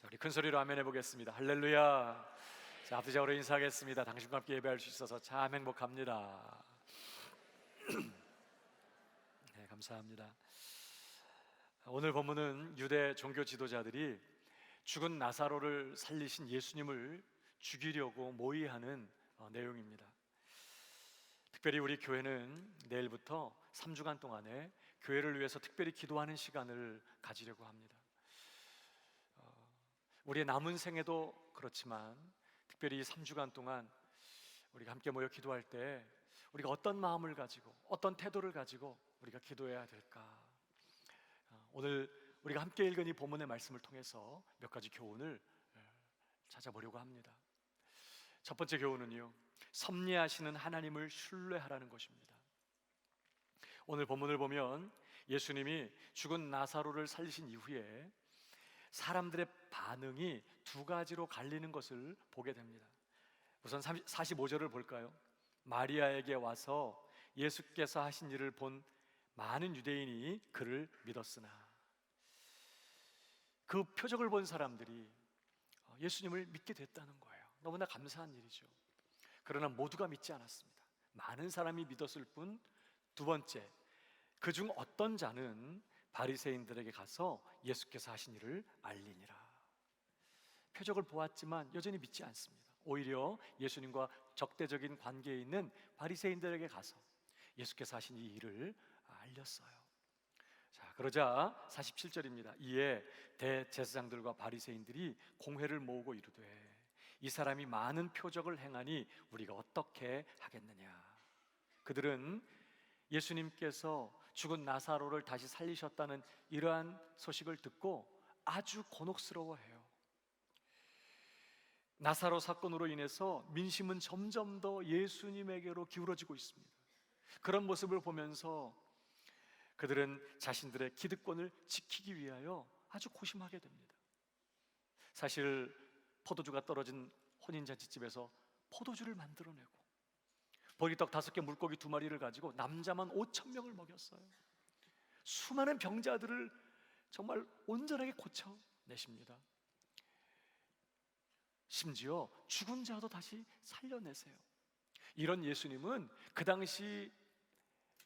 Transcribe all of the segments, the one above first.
자, 우리 큰 소리로 아멘 해보겠습니다. 할렐루야. 자, 앞뒤적으로 인사하겠습니다. 당신과 함께 예배할 수 있어서 참 행복합니다. 네, 감사합니다. 오늘 본문은 유대 종교 지도자들이 죽은 나사로를 살리신 예수님을 죽이려고 모의하는 내용입니다. 특별히 우리 교회는 내일부터 3주간 동안에 교회를 위해서 특별히 기도하는 시간을 가지려고 합니다. 우리의 남은 생에도 그렇지만 특별히 3주간 동안 우리가 함께 모여 기도할 때 우리가 어떤 마음을 가지고 어떤 태도를 가지고 우리가 기도해야 될까? 오늘 우리가 함께 읽은 이 본문의 말씀을 통해서 몇 가지 교훈을 찾아보려고 합니다. 첫 번째 교훈은요, 섭리하시는 하나님을 신뢰하라는 것입니다. 오늘 본문을 보면 예수님이 죽은 나사로를 살리신 이후에 사람들의 반응이 두 가지로 갈리는 것을 보게 됩니다. 우선 45절을 볼까요? 마리아에게 와서 예수께서 하신 일을 본 많은 유대인이 그를 믿었으나, 그 표적을 본 사람들이 예수님을 믿게 됐다는 거예요. 너무나 감사한 일이죠. 그러나 모두가 믿지 않았습니다. 많은 사람이 믿었을 뿐, 두 번째, 그중 어떤 자는 바리새인들에게 가서 예수께서 하신 일을 알리니라. 표적을 보았지만 여전히 믿지 않습니다. 오히려 예수님과 적대적인 관계에 있는 바리새인들에게 가서 예수께서 하신 이 일을 알렸어요. 자, 그러자 47절입니다. 이에 대제사장들과 바리새인들이 공회를 모으고 이르되, 이 사람이 많은 표적을 행하니 우리가 어떻게 하겠느냐. 그들은 예수님께서 죽은 나사로를 다시 살리셨다는 이러한 소식을 듣고 아주 곤혹스러워해요. 나사로 사건으로 인해서 민심은 점점 더 예수님에게로 기울어지고 있습니다. 그런 모습을 보면서 그들은 자신들의 기득권을 지키기 위하여 아주 고심하게 됩니다. 사실 포도주가 떨어진 혼인잔치집에서 포도주를 만들어내고 보리떡 5개, 물고기 2마리를 가지고 남자만 5,000명을 먹였어요. 수많은 병자들을 정말 온전하게 고쳐내십니다. 심지어 죽은 자도 다시 살려내세요. 이런 예수님은 그 당시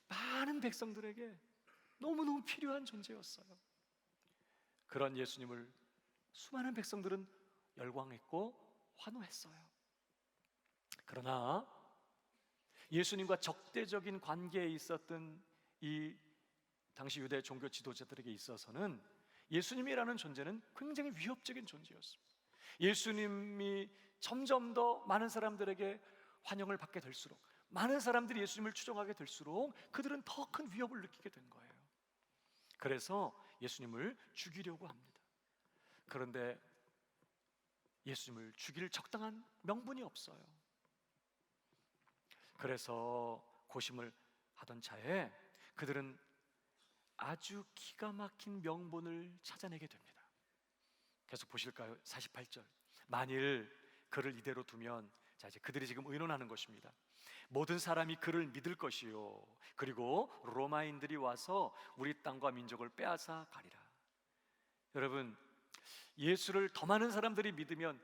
많은 백성들에게 너무너무 필요한 존재였어요. 그런 예수님을 수많은 백성들은 열광했고 환호했어요. 그러나 예수님과 적대적인 관계에 있었던 이 당시 유대 종교 지도자들에게 있어서는 예수님이라는 존재는 굉장히 위협적인 존재였습니다. 예수님이 점점 더 많은 사람들에게 환영을 받게 될수록, 많은 사람들이 예수님을 추종하게 될수록 그들은 더 큰 위협을 느끼게 된 거예요. 그래서 예수님을 죽이려고 합니다. 그런데 예수님을 죽일 적당한 명분이 없어요. 그래서 고심을 하던 차에 그들은 아주 기가 막힌 명분을 찾아내게 됩니다. 계속 보실까요? 48절. 만일 그를 이대로 두면, 자, 이제 그들이 지금 의논하는 것입니다. 모든 사람이 그를 믿을 것이요, 그리고 로마인들이 와서 우리 땅과 민족을 빼앗아 가리라. 여러분, 예수를 더 많은 사람들이 믿으면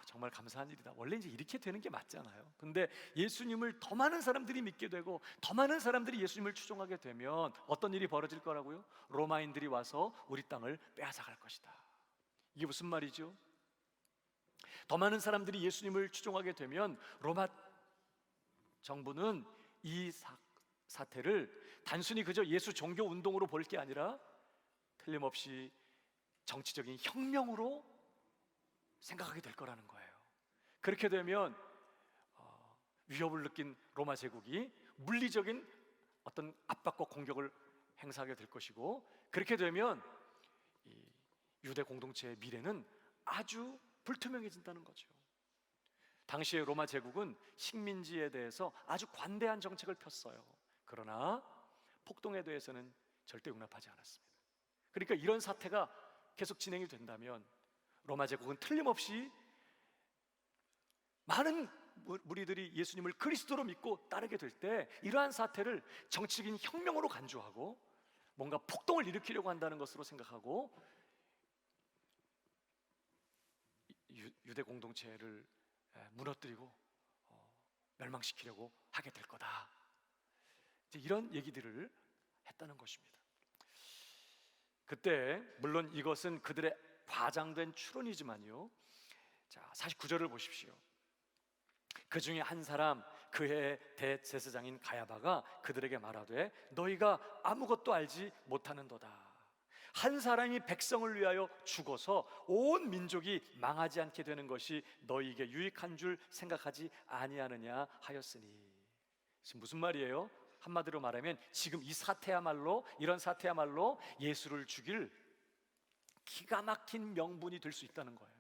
정말 감사한 일이다. 원래 이제 이렇게 되는 게 맞잖아요. 근데 예수님을 더 많은 사람들이 믿게 되고 더 많은 사람들이 예수님을 추종하게 되면 어떤 일이 벌어질 거라고요? 로마인들이 와서 우리 땅을 빼앗아 갈 것이다. 이게 무슨 말이죠? 더 많은 사람들이 예수님을 추종하게 되면 로마 정부는 이 사태를 단순히 그저 예수 종교 운동으로 볼 게 아니라 틀림없이 정치적인 혁명으로 생각하게 될 거라는 거예요. 그렇게 되면 위협을 느낀 로마 제국이 물리적인 어떤 압박과 공격을 행사하게 될 것이고, 그렇게 되면 이 유대 공동체의 미래는 아주 불투명해진다는 거죠. 당시의 로마 제국은 식민지에 대해서 아주 관대한 정책을 폈어요. 그러나 폭동에 대해서는 절대 용납하지 않았습니다. 그러니까 이런 사태가 계속 진행이 된다면 로마 제국은 틀림없이 많은 무리들이 예수님을 그리스도로 믿고 따르게 될 때 이러한 사태를 정치적인 혁명으로 간주하고 뭔가 폭동을 일으키려고 한다는 것으로 생각하고 유대 공동체를 무너뜨리고 멸망시키려고 하게 될 거다. 이제 이런 얘기들을 했다는 것입니다. 그때 물론 이것은 그들의 과장된 추론이지만요, 자 49절을 보십시오. 그 중에 한 사람 그의 대제사장인 가야바가 그들에게 말하되 너희가 아무것도 알지 못하는도다. 한 사람이 백성을 위하여 죽어서 온 민족이 망하지 않게 되는 것이 너희에게 유익한 줄 생각하지 아니하느냐 하였으니. 지금 무슨 말이에요? 한마디로 말하면 지금 이 사태야말로, 이런 사태야말로 예수를 죽일 기가 막힌 명분이 될 수 있다는 거예요.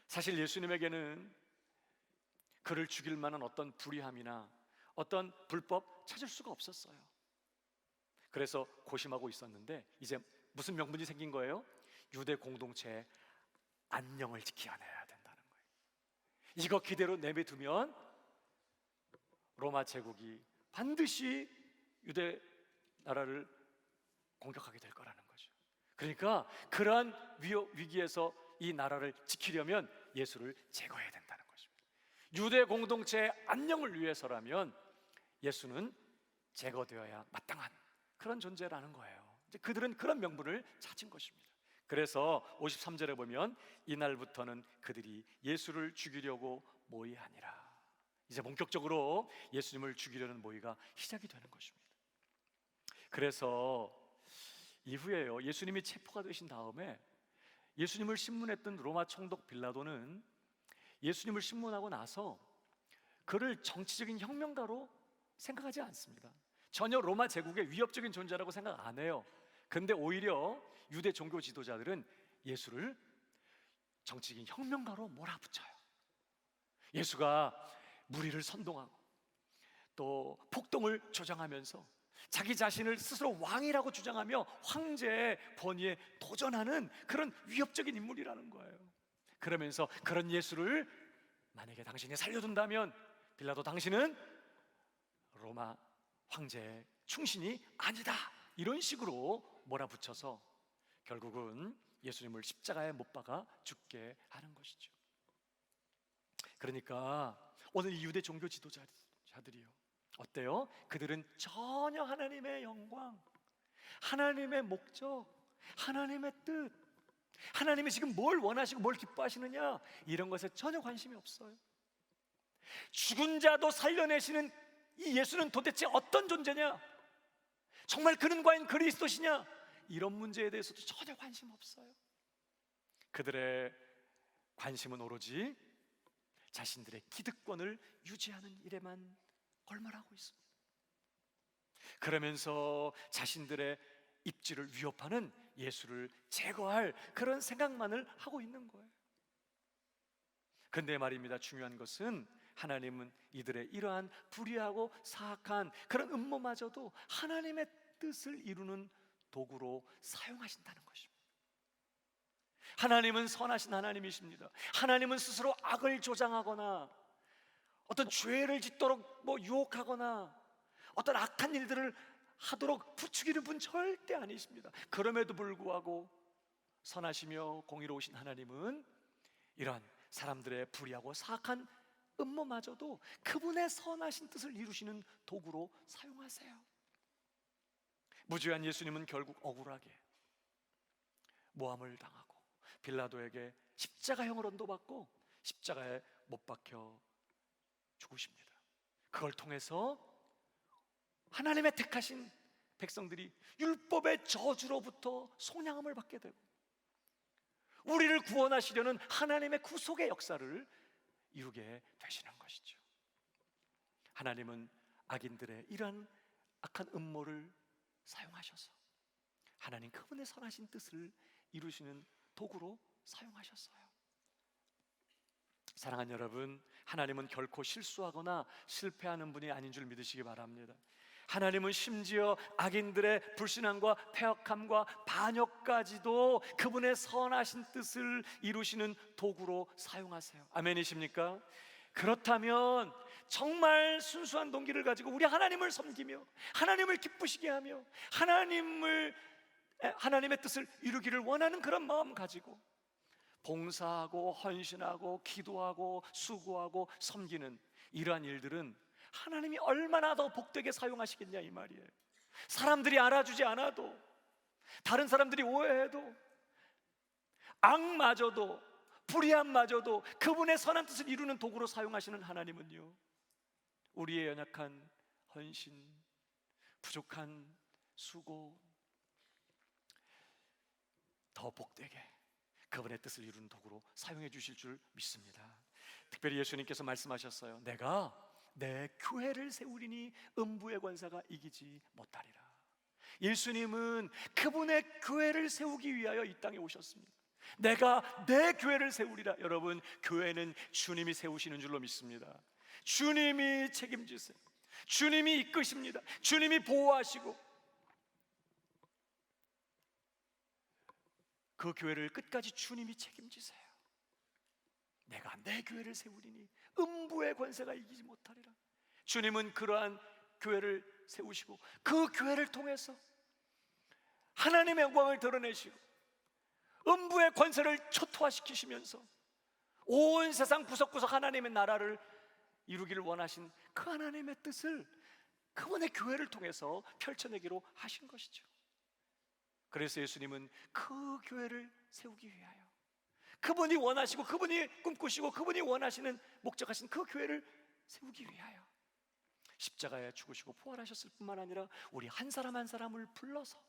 사실 예수님에게는 그를 죽일 만한 어떤 불의함이나 어떤 불법 찾을 수가 없었어요. 그래서 고심하고 있었는데 이제 무슨 명분이 생긴 거예요? 유대 공동체의 안녕을 지켜내야 된다는 거예요. 이거 그대로 내버려두면 로마 제국이 반드시 유대 나라를 공격하게 될 거라는 거죠. 그러니까 그러한 위기에서 이 나라를 지키려면 예수를 제거해야 된다는 것입니다. 유대 공동체의 안녕을 위해서라면 예수는 제거되어야 마땅한 그런 존재라는 거예요. 이제 그들은 그런 명분을 찾은 것입니다. 그래서 53절에 보면 이날부터는 그들이 예수를 죽이려고 모의하니라. 이제 본격적으로 예수님을 죽이려는 모의가 시작이 되는 것입니다. 그래서 이후에요, 예수님이 체포가 되신 다음에 예수님을 신문했던 로마 총독 빌라도는 예수님을 신문하고 나서 그를 정치적인 혁명가로 생각하지 않습니다. 전혀 로마 제국의 위협적인 존재라고 생각 안 해요. 근데 오히려 유대 종교 지도자들은 예수를 정치적인 혁명가로 몰아붙여요. 예수가 무리를 선동하고 또 폭동을 조장하면서 자기 자신을 스스로 왕이라고 주장하며 황제의 권위에 도전하는 그런 위협적인 인물이라는 거예요. 그러면서 그런 예수를 만약에 당신이 살려둔다면 빌라도 당신은 로마 황제의 충신이 아니다, 이런 식으로 몰아붙여서 결국은 예수님을 십자가에 못 박아 죽게 하는 것이죠. 그러니까 오늘 이 유대 종교 지도자들이요, 어때요? 그들은 전혀 하나님의 영광, 하나님의 목적, 하나님의 뜻, 하나님이 지금 뭘 원하시고 뭘 기뻐하시느냐, 이런 것에 전혀 관심이 없어요. 죽은 자도 살려내시는 이 예수는 도대체 어떤 존재냐, 정말 그는 과연 그리스도시냐, 이런 문제에 대해서도 전혀 관심 없어요. 그들의 관심은 오로지 자신들의 기득권을 유지하는 일에만 골몰하고 있습니다. 그러면서 자신들의 입지를 위협하는 예수를 제거할 그런 생각만을 하고 있는 거예요. 근데 말입니다, 중요한 것은 하나님은 이들의 이러한 불의하고 사악한 그런 음모마저도 하나님의 뜻을 이루는 도구로 사용하신다는 것입니다. 하나님은 선하신 하나님이십니다. 하나님은 스스로 악을 조장하거나 어떤 죄를 짓도록 유혹하거나 어떤 악한 일들을 하도록 부추기는 분 절대 아니십니다. 그럼에도 불구하고 선하시며 공의로우신 하나님은 이러한 사람들의 불의하고 사악한 음모마저도 그분의 선하신 뜻을 이루시는 도구로 사용하세요. 무죄한 예수님은 결국 억울하게 모함을 당하고 빌라도에게 십자가형을 언도받고 십자가에 못 박혀 죽으십니다. 그걸 통해서 하나님의 택하신 백성들이 율법의 저주로부터 속량함을 받게 되고 우리를 구원하시려는 하나님의 구속의 역사를 이루게 되시는 것이죠. 하나님은 악인들의 이러한 악한 음모를 사용하셔서 하나님 그분의 선하신 뜻을 이루시는 도구로 사용하셨어요. 사랑하는 여러분, 하나님은 결코 실수하거나 실패하는 분이 아닌 줄 믿으시기 바랍니다. 하나님은 심지어 악인들의 불신앙과 패역함과 반역까지도 그분의 선하신 뜻을 이루시는 도구로 사용하세요. 아멘이십니까? 그렇다면 정말 순수한 동기를 가지고 우리 하나님을 섬기며 하나님을 기쁘시게 하며 하나님을 하나님의 뜻을 이루기를 원하는 그런 마음 가지고 봉사하고 헌신하고 기도하고 수고하고 섬기는 이러한 일들은 하나님이 얼마나 더 복되게 사용하시겠냐 이 말이에요. 사람들이 알아주지 않아도, 다른 사람들이 오해해도, 악마저도, 불의함마저도 그분의 선한 뜻을 이루는 도구로 사용하시는 하나님은요, 우리의 연약한 헌신, 부족한 수고 더 복되게 그분의 뜻을 이루는 도구로 사용해 주실 줄 믿습니다. 특별히 예수님께서 말씀하셨어요. 내가 내 교회를 세우리니 음부의 권세가 이기지 못하리라. 예수님은 그분의 교회를 세우기 위하여 이 땅에 오셨습니다. 내가 내 교회를 세우리라. 여러분, 교회는 주님이 세우시는 줄로 믿습니다. 주님이 책임지세요. 주님이 이끄십니다. 주님이 보호하시고 그 교회를 끝까지 주님이 책임지세요. 내가 내 교회를 세우리니 음부의 권세가 이기지 못하리라. 주님은 그러한 교회를 세우시고 그 교회를 통해서 하나님의 영광을 드러내시고 음부의 권세를 초토화시키시면서 온 세상 구석구석 하나님의 나라를 이루기를 원하신 그 하나님의 뜻을 그분의 교회를 통해서 펼쳐내기로 하신 것이죠. 그래서 예수님은 그 교회를 세우기 위하여 그분이 원하시고 그분이 꿈꾸시고 그분이 원하시는 목적하신 그 교회를 세우기 위하여 십자가에 죽으시고 부활하셨을 뿐만 아니라 우리 한 사람 한 사람을 불러서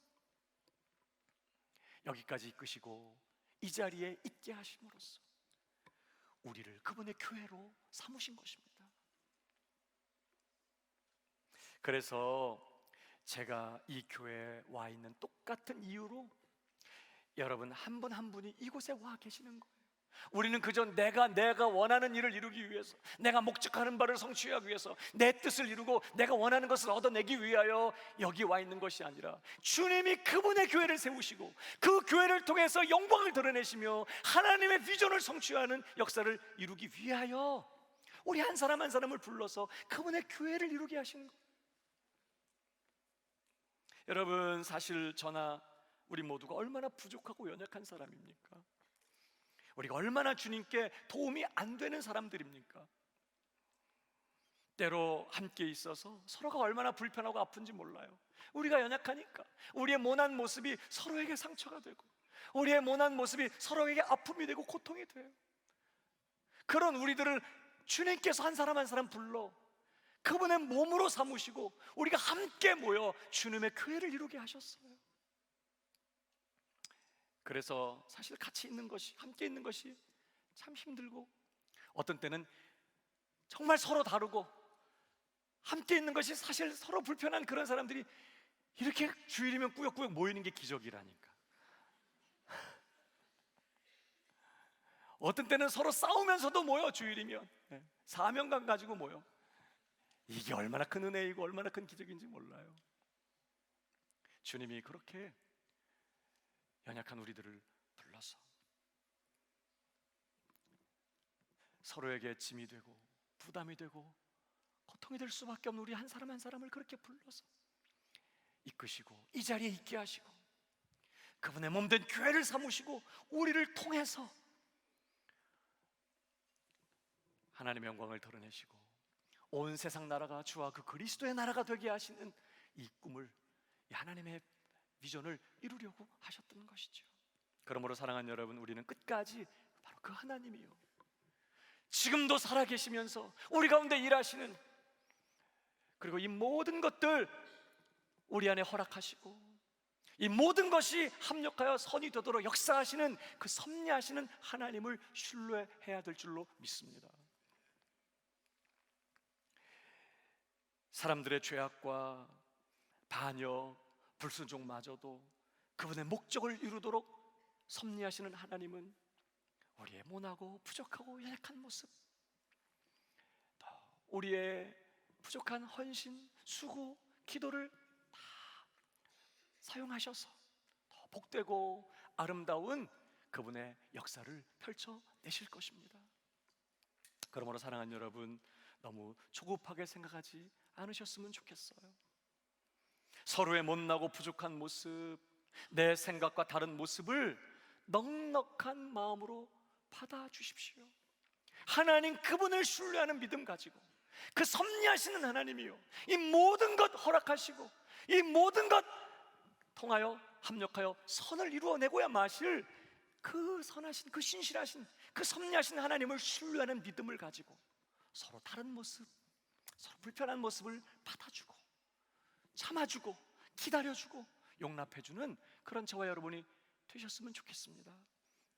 여기까지 이끄시고 이 자리에 있게 하심으로써 우리를 그분의 교회로 삼으신 것입니다. 그래서 제가 이 교회에 와 있는 똑같은 이유로 여러분 한 분 한 분이 이곳에 와 계시는 거예요. 우리는 그저 내가 원하는 일을 이루기 위해서, 내가 목적하는 바를 성취하기 위해서, 내 뜻을 이루고 내가 원하는 것을 얻어내기 위하여 여기 와 있는 것이 아니라 주님이 그분의 교회를 세우시고 그 교회를 통해서 영광을 드러내시며 하나님의 비전을 성취하는 역사를 이루기 위하여 우리 한 사람 한 사람을 불러서 그분의 교회를 이루게 하신 거예요. 여러분, 사실 저나 우리 모두가 얼마나 부족하고 연약한 사람입니까? 우리가 얼마나 주님께 도움이 안 되는 사람들입니까? 때로 함께 있어서 서로가 얼마나 불편하고 아픈지 몰라요. 우리가 연약하니까 우리의 모난 모습이 서로에게 상처가 되고 우리의 모난 모습이 서로에게 아픔이 되고 고통이 돼요. 그런 우리들을 주님께서 한 사람 한 사람 불러 그분의 몸으로 삼으시고 우리가 함께 모여 주님의 교회를 이루게 하셨어요. 그래서 사실 같이 있는 것이, 함께 있는 것이 참 힘들고 어떤 때는 정말 서로 다르고 함께 있는 것이 사실 서로 불편한 그런 사람들이 이렇게 주일이면 꾸역꾸역 모이는 게 기적이라니까. 어떤 때는 서로 싸우면서도 모여. 주일이면 사명감 가지고 모여. 이게 얼마나 큰 은혜이고 얼마나 큰 기적인지 몰라요. 주님이 그렇게 연약한 우리들을 불러서 서로에게 짐이 되고 부담이 되고 고통이 될 수밖에 없는 우리 한 사람 한 사람을 그렇게 불러서 이끄시고 이 자리에 있게 하시고 그분의 몸된 교회를 삼으시고 우리를 통해서 하나님의 영광을 드러내시고 온 세상 나라가 주와 그 그리스도의 나라가 되게 하시는 이 꿈을, 이 하나님의 비전을 이루려고 하셨던 것이죠. 그러므로 사랑하는 여러분, 우리는 끝까지 바로 그 하나님이요, 지금도 살아계시면서 우리 가운데 일하시는, 그리고 이 모든 것들 우리 안에 허락하시고 이 모든 것이 합력하여 선이 되도록 역사하시는 그 섭리하시는 하나님을 신뢰해야 될 줄로 믿습니다. 사람들의 죄악과 반역, 불순종마저도 그분의 목적을 이루도록 섭리하시는 하나님은 우리의 모나고 부족하고 연약한 모습, 또 우리의 부족한 헌신, 수고, 기도를 다 사용하셔서 더 복되고 아름다운 그분의 역사를 펼쳐내실 것입니다. 그러므로 사랑하는 여러분, 너무 조급하게 생각하지 않으셨으면 좋겠어요. 서로의 못나고 부족한 모습, 내 생각과 다른 모습을 넉넉한 마음으로 받아주십시오. 하나님 그분을 신뢰하는 믿음 가지고, 그 섭리하시는 하나님이요, 이 모든 것 허락하시고 이 모든 것 통하여 합력하여 선을 이루어내고야 마실 그 선하신, 그 신실하신, 그 섭리하신 하나님을 신뢰하는 믿음을 가지고 서로 다른 모습, 서로 불편한 모습을 받아주고 참아주고 기다려주고 용납해주는 그런 저와 여러분이 되셨으면 좋겠습니다.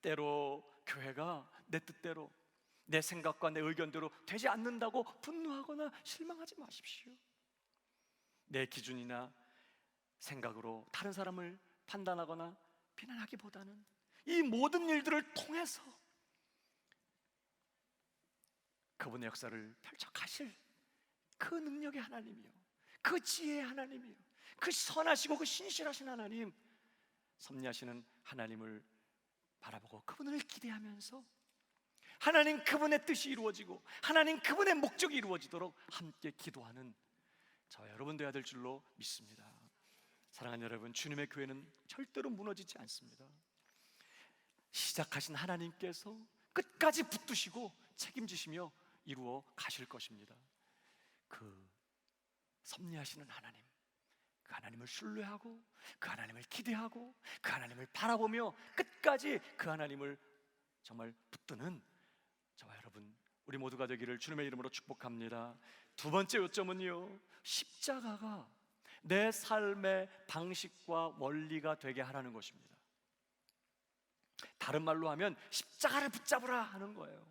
때로 교회가 내 뜻대로, 내 생각과 내 의견대로 되지 않는다고 분노하거나 실망하지 마십시오. 내 기준이나 생각으로 다른 사람을 판단하거나 비난하기보다는 이 모든 일들을 통해서 그분의 역사를 펼쳐 가실 그 능력의 하나님이요, 그 지혜의 하나님이요, 그 선하시고 그 신실하신 하나님, 섭리하시는 하나님을 바라보고 그분을 기대하면서 하나님 그분의 뜻이 이루어지고 하나님 그분의 목적이 이루어지도록 함께 기도하는 저와 여러분 되어야 될 줄로 믿습니다. 사랑하는 여러분, 주님의 교회는 절대로 무너지지 않습니다. 시작하신 하나님께서 끝까지 붙드시고 책임지시며 이루어 가실 것입니다. 그 섭리하시는 하나님, 그 하나님을 신뢰하고 그 하나님을 기대하고 그 하나님을 바라보며 끝까지 그 하나님을 정말 붙드는 저와 여러분, 우리 모두가 되기를 주님의 이름으로 축복합니다. 두 번째 요점은요, 십자가가 내 삶의 방식과 원리가 되게 하라는 것입니다. 다른 말로 하면 십자가를 붙잡으라 하는 거예요.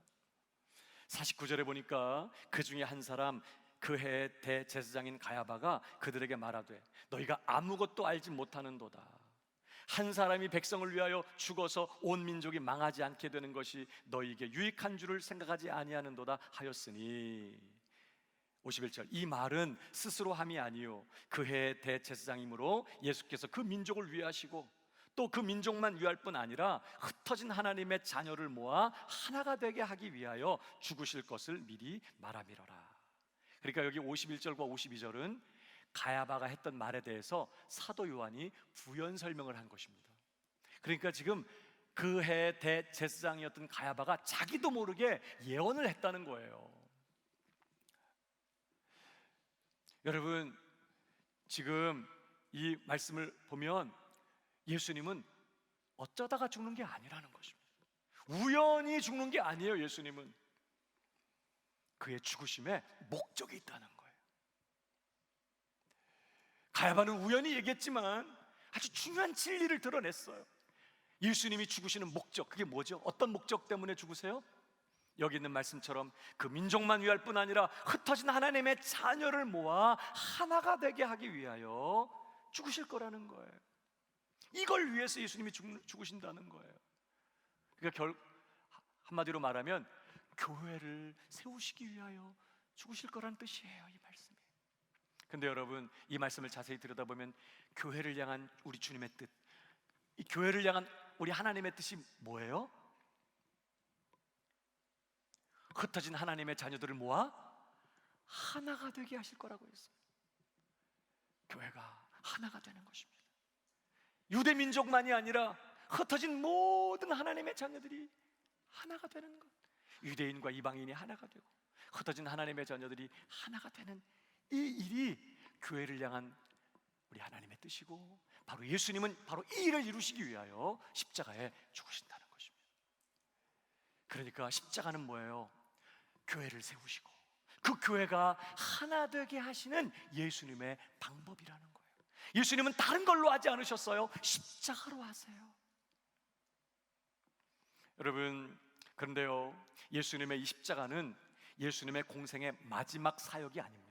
49절에 보니까 그 중에 한 사람, 그 해의 대제사장인 가야바가 그들에게 말하되 너희가 아무것도 알지 못하는도다. 한 사람이 백성을 위하여 죽어서 온 민족이 망하지 않게 되는 것이 너희에게 유익한 줄을 생각하지 아니하는도다 하였으니. 51절, 이 말은 스스로 함이 아니요 그 해의 대제사장이므로 예수께서 그 민족을 위하시고 또 그 민족만 위할 뿐 아니라 흩어진 하나님의 자녀를 모아 하나가 되게 하기 위하여 죽으실 것을 미리 말함이로라. 그러니까 여기 51절과 52절은 가야바가 했던 말에 대해서 사도 요한이 부연 설명을 한 것입니다. 그러니까 지금 그 해 대제사장이었던 가야바가 자기도 모르게 예언을 했다는 거예요. 여러분, 지금 이 말씀을 보면 예수님은 어쩌다가 죽는 게 아니라는 것입니다. 우연히 죽는 게 아니에요. 예수님은 그의 죽으심에 목적이 있다는 거예요. 가야바는 우연히 얘기했지만 아주 중요한 진리를 드러냈어요. 예수님이 죽으시는 목적, 그게 뭐죠? 어떤 목적 때문에 죽으세요? 여기 있는 말씀처럼 그 민족만 위할 뿐 아니라 흩어진 하나님의 자녀를 모아 하나가 되게 하기 위하여 죽으실 거라는 거예요. 이걸 위해서 예수님이 죽으신다는 거예요. 그러니까 한마디로 말하면 교회를 세우시기 위하여 죽으실 거라는 뜻이에요, 이 말씀이. 근데 여러분, 이 말씀을 자세히 들여다보면 교회를 향한 우리 주님의 뜻, 이 교회를 향한 우리 하나님의 뜻이 뭐예요? 흩어진 하나님의 자녀들을 모아 하나가 되게 하실 거라고 했어요. 교회가 하나가 되는 것입니다. 유대 민족만이 아니라 흩어진 모든 하나님의 자녀들이 하나가 되는 것, 유대인과 이방인이 하나가 되고 흩어진 하나님의 자녀들이 하나가 되는 이 일이 교회를 향한 우리 하나님의 뜻이고, 바로 예수님은 바로 이 일을 이루시기 위하여 십자가에 죽으신다는 것입니다. 그러니까 십자가는 뭐예요? 교회를 세우시고 그 교회가 하나 되게 하시는 예수님의 방법이라는 거예요. 예수님은 다른 걸로 하지 않으셨어요. 십자가로 하세요. 여러분, 그런데요, 예수님의 이 십자가는 예수님의 공생의 마지막 사역이 아닙니다.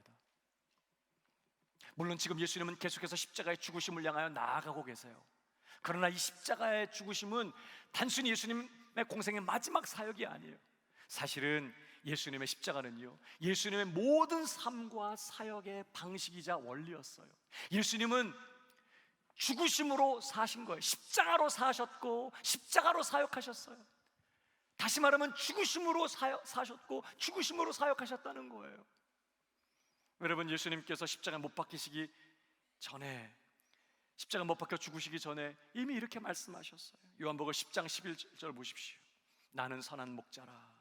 물론 지금 예수님은 계속해서 십자가의 죽으심을 향하여 나아가고 계세요. 그러나 이 십자가의 죽으심은 단순히 예수님의 공생의 마지막 사역이 아니에요. 사실은 예수님의 십자가는요, 예수님의 모든 삶과 사역의 방식이자 원리였어요. 예수님은 죽으심으로 사신 거예요. 십자가로 사셨고 십자가로 사역하셨어요. 다시 말하면 죽으심으로 사셨고 죽으심으로 사역하셨다는 거예요. 여러분, 예수님께서 십자가에 못 박히시기 전에 십자가 못 박혀 죽으시기 전에 이미 이렇게 말씀하셨어요. 요한복음 10장 11절 보십시오. 나는 선한 목자라.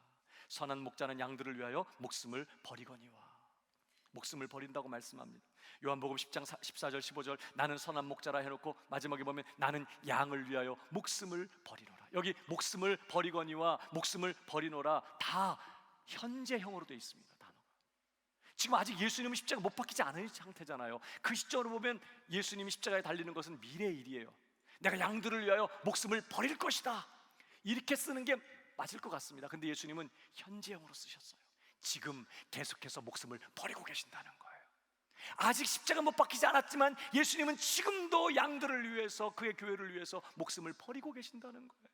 선한 목자는 양들을 위하여 목숨을 버리거니와. 목숨을 버린다고 말씀합니다. 요한복음 10장 14절 15절 나는 선한 목자라 해놓고 마지막에 보면 나는 양을 위하여 목숨을 버리노라. 여기 목숨을 버리거니와 목숨을 버리노라 다 현재형으로 되어 있습니다. 단어가. 지금 아직 예수님은 십자가 못 박히지 않은 상태잖아요. 그 시점으로 보면 예수님이 십자가에 달리는 것은 미래의 일이에요. 내가 양들을 위하여 목숨을 버릴 것이다, 이렇게 쓰는 게 맞을 것 같습니다. 근데 예수님은 현재형으로 쓰셨어요. 지금 계속해서 목숨을 버리고 계신다는 거예요. 아직 십자가 못 박히지 않았지만 예수님은 지금도 양들을 위해서, 그의 교회를 위해서 목숨을 버리고 계신다는 거예요.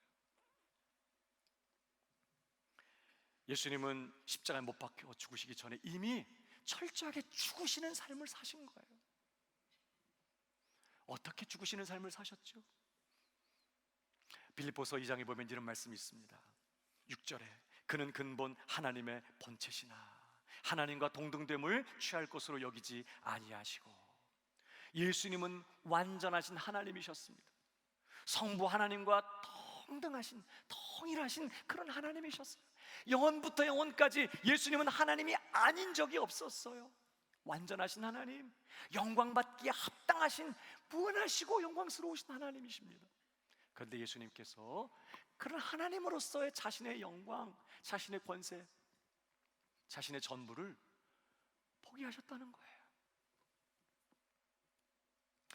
예수님은 십자가에 못 박혀 죽으시기 전에 이미 철저하게 죽으시는 삶을 사신 거예요. 어떻게 죽으시는 삶을 사셨죠? 빌립보서 2장에 보면 이런 말씀이 있습니다. 6절에 그는 근본 하나님의 본체시나 하나님과 동등됨을 취할 것으로 여기지 아니하시고. 예수님은 완전하신 하나님이셨습니다. 성부 하나님과 동등하신, 동일하신 그런 하나님이셨어요. 영원부터 영원까지 예수님은 하나님이 아닌 적이 없었어요. 완전하신 하나님, 영광받기에 합당하신, 무한하시고 영광스러우신 하나님이십니다. 그런데 예수님께서 그런 하나님으로서의 자신의 영광, 자신의 권세, 자신의 전부를 포기하셨다는 거예요.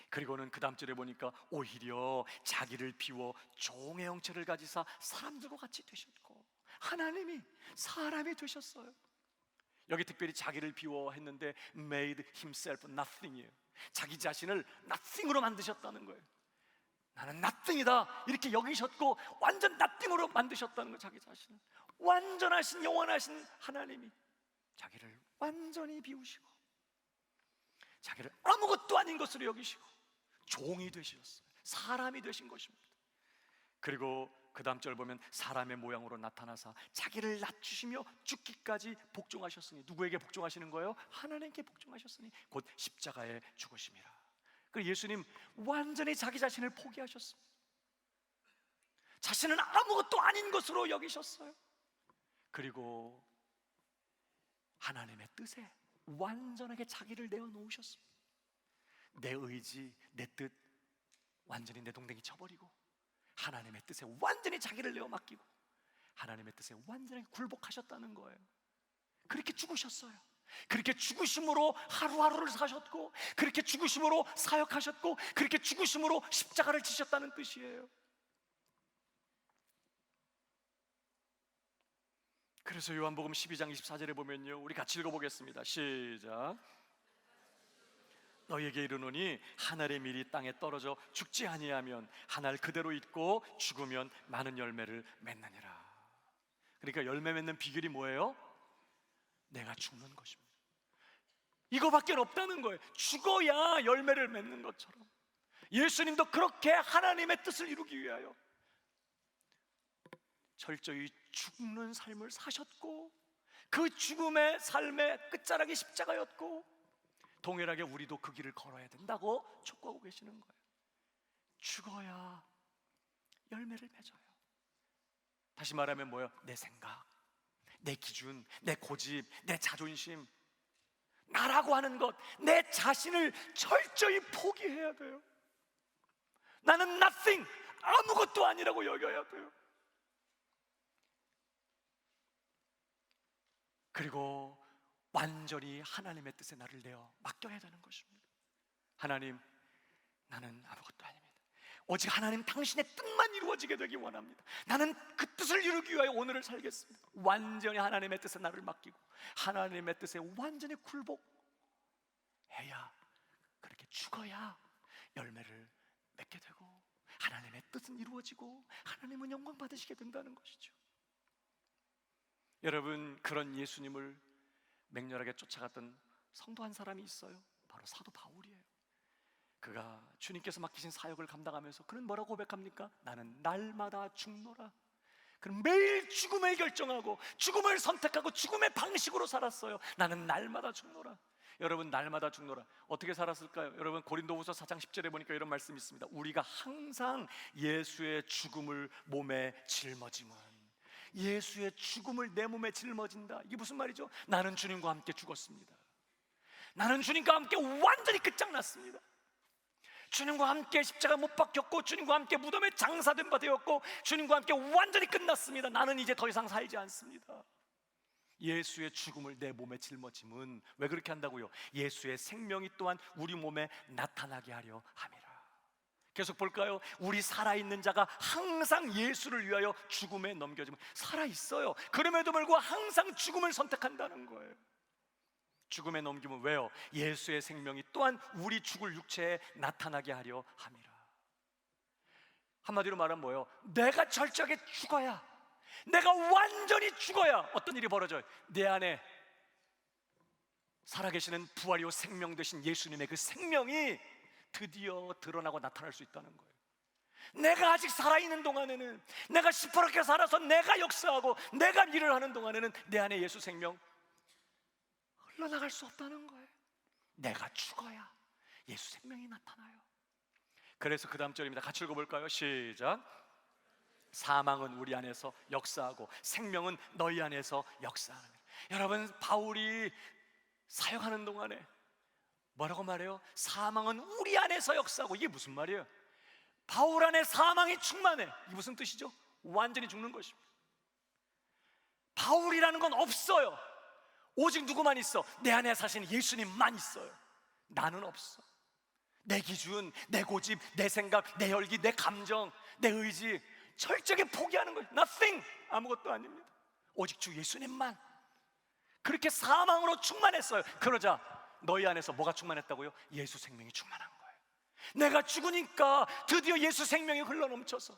그리고는 그 다음 절에 보니까 오히려 자기를 비워 종의 형체를 가지사 사람들과 같이 되셨고, 하나님이 사람이 되셨어요. 여기 특별히 자기를 비워 했는데 made himself nothing이에요. 자기 자신을 nothing으로 만드셨다는 거예요. 나는 nothing이다 이렇게 여기셨고 완전 nothing으로 만드셨다는 거예요. 자기 자신을. 완전하신 영원하신 하나님이 자기를 완전히 비우시고 자기를 아무것도 아닌 것으로 여기시고 종이 되셨어요. 사람이 되신 것입니다. 그리고 그 다음 절 보면 사람의 모양으로 나타나사 자기를 낮추시며 죽기까지 복종하셨으니. 누구에게 복종하시는 거예요? 하나님께 복종하셨으니 곧 십자가에 죽으심이라. 그리고 예수님 완전히 자기 자신을 포기하셨습니다. 자신은 아무것도 아닌 것으로 여기셨어요. 그리고 하나님의 뜻에 완전하게 자기를 내어놓으셨습니다. 내 의지, 내 뜻 완전히 내동댕이 쳐버리고 하나님의 뜻에 완전히 자기를 내어 맡기고 하나님의 뜻에 완전히 굴복하셨다는 거예요. 그렇게 죽으셨어요. 그렇게 죽으심으로 하루하루를 사셨고, 그렇게 죽으심으로 사역하셨고, 그렇게 죽으심으로 십자가를 지셨다는 뜻이에요. 그래서 요한복음 12장 24절에 보면요, 우리 같이 읽어보겠습니다. 시작. 너희에게 이르노니 하늘의 밀이 땅에 떨어져 죽지 아니하면 하늘 그대로 있고 죽으면 많은 열매를 맺느니라. 그러니까 열매 맺는 비결이 뭐예요? 내가 죽는 것입니다. 이거밖에 없다는 거예요. 죽어야 열매를 맺는 것처럼 예수님도 그렇게 하나님의 뜻을 이루기 위하여 철저히 죽는 삶을 사셨고, 그 죽음의 삶의 끝자락이 십자가였고, 동일하게 우리도 그 길을 걸어야 된다고 촉구하고 계시는 거예요. 죽어야 열매를 맺어요. 다시 말하면 뭐예요? 내 생각, 내 기준, 내 고집, 내 자존심, 나라고 하는 것, 내 자신을 철저히 포기해야 돼요. 나는 nothing, 아무것도 아니라고 여겨야 돼요. 그리고 완전히 하나님의 뜻에 나를 내어 맡겨야 되는 것입니다. 하나님, 나는 아무것도 아닙니다. 오직 하나님 당신의 뜻만 이루어지게 되기 원합니다. 나는 그 뜻을 이루기 위하여 오늘을 살겠습니다. 완전히 하나님의 뜻에 나를 맡기고 하나님의 뜻에 완전히 굴복해야, 그렇게 죽어야 열매를 맺게 되고 하나님의 뜻은 이루어지고 하나님은 영광 받으시게 된다는 것이죠. 여러분, 그런 예수님을 맹렬하게 쫓아갔던 성도 한 사람이 있어요. 바로 사도 바울이에요. 그가 주님께서 맡기신 사역을 감당하면서 그는 뭐라고 고백합니까? 나는 날마다 죽노라. 그는 매일 죽음을 결정하고 죽음을 선택하고 죽음의 방식으로 살았어요. 나는 날마다 죽노라. 여러분 날마다 죽노라. 어떻게 살았을까요? 여러분 고린도후서 4장 10절에 보니까 이런 말씀이 있습니다. 우리가 항상 예수의 죽음을 몸에 짊어짐은, 예수의 죽음을 내 몸에 짊어진다. 이게 무슨 말이죠? 나는 주님과 함께 죽었습니다. 나는 주님과 함께 완전히 끝장났습니다. 주님과 함께 십자가 못 박혔고, 주님과 함께 무덤에 장사된 바 되었고, 주님과 함께 완전히 끝났습니다. 나는 이제 더 이상 살지 않습니다. 예수의 죽음을 내 몸에 짊어짐은 왜 그렇게 한다고요? 예수의 생명이 또한 우리 몸에 나타나게 하려 함이라. 계속 볼까요? 우리 살아있는 자가 항상 예수를 위하여 죽음에 넘겨지면, 살아있어요. 그럼에도 불구하고 항상 죽음을 선택한다는 거예요. 죽음에 넘기면 왜요? 예수의 생명이 또한 우리 죽을 육체에 나타나게 하려 함이라. 한마디로 말하면 뭐예요? 내가 절저하게 죽어야, 내가 완전히 죽어야 어떤 일이 벌어져요? 내 안에 살아계시는 부활이요 생명 되신 예수님의 그 생명이 드디어 드러나고 나타날 수 있다는 거예요. 내가 아직 살아있는 동안에는, 내가 시퍼렇게 살아서 내가 역사하고 내가 일을 하는 동안에는 내 안에 예수 생명 흘러나갈 수 없다는 거예요. 내가 죽어야 예수 생명이 나타나요. 그래서 그 다음 절입니다. 같이 읽어볼까요? 시작. 사망은 우리 안에서 역사하고 생명은 너희 안에서 역사하는. 여러분, 바울이 사역하는 동안에 뭐라고 말해요? 사망은 우리 안에서 역사하고. 이게 무슨 말이에요? 바울 안에 사망이 충만해. 이게 무슨 뜻이죠? 완전히 죽는 것입니다. 바울이라는 건 없어요. 오직 누구만 있어? 내 안에 사시는 예수님만 있어요. 나는 없어. 내 기준, 내 고집, 내 생각, 내 열기, 내 감정, 내 의지 철저하게 포기하는 거예요. Nothing, 아무것도 아닙니다. 오직 주 예수님만. 그렇게 사망으로 충만했어요. 그러자 너희 안에서 뭐가 충만했다고요? 예수 생명이 충만한 거예요. 내가 죽으니까 드디어 예수 생명이 흘러넘쳐서